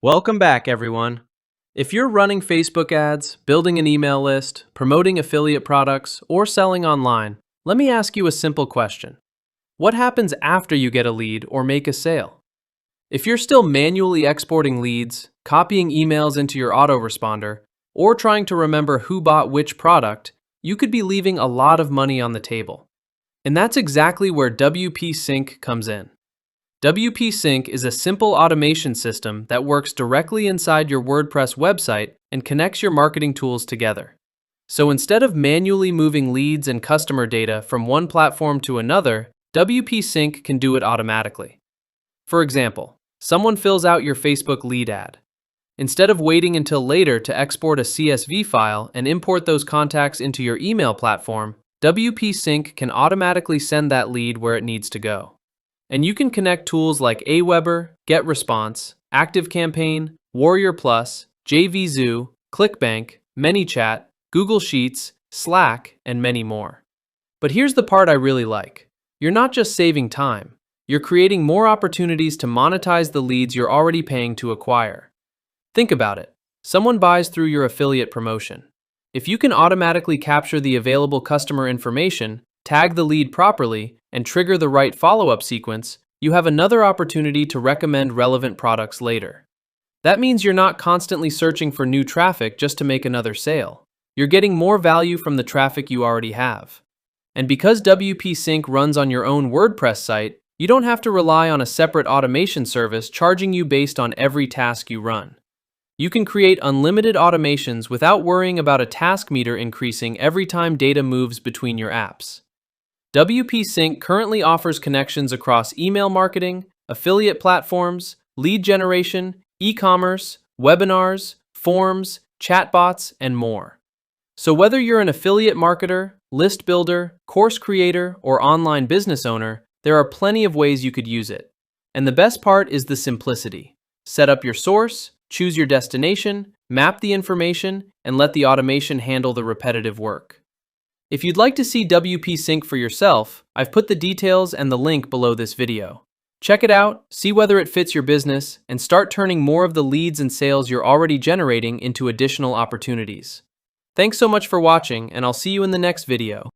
Welcome back, everyone. If you're running Facebook ads, building an email list, promoting affiliate products, or selling online, let me ask you a simple question. What happens after you get a lead or make a sale? If you're still manually exporting leads, copying emails into your autoresponder, or trying to remember who bought which product, you could be leaving a lot of money on the table. And that's exactly where WP Sync comes in. WP Sync is a simple automation system that works directly inside your WordPress website and connects your marketing tools together. So instead of manually moving leads and customer data from one platform to another, WP Sync can do it automatically. For example, someone fills out your Facebook lead ad. Instead of waiting until later to export a CSV file and import those contacts into your email platform, WP Sync can automatically send that lead where it needs to go. And you can connect tools like Aweber, GetResponse, ActiveCampaign, Warrior Plus, JVZoo, ClickBank, ManyChat, Google Sheets, Slack, and many more. But here's the part I really like. You're not just saving time. You're creating more opportunities to monetize the leads you're already paying to acquire. Think about it. Someone buys through your affiliate promotion. If you can automatically capture the available customer information, tag the lead properly, and trigger the right follow-up sequence, you have another opportunity to recommend relevant products later. That means you're not constantly searching for new traffic just to make another sale. You're getting more value from the traffic you already have. And because WP Sync runs on your own WordPress site, you don't have to rely on a separate automation service charging you based on every task you run. You can create unlimited automations without worrying about a task meter increasing every time data moves between your apps. WP Sync currently offers connections across email marketing, affiliate platforms, lead generation, e-commerce, webinars, forms, chatbots, and more. So whether you're an affiliate marketer, list builder, course creator, or online business owner, there are plenty of ways you could use it. And the best part is the simplicity. Set up your source, choose your destination, map the information, and let the automation handle the repetitive work. If you'd like to see WP Sync for yourself, I've put the details and the link below this video. Check it out, see whether it fits your business, and start turning more of the leads and sales you're already generating into additional opportunities. Thanks so much for watching, and I'll see you in the next video.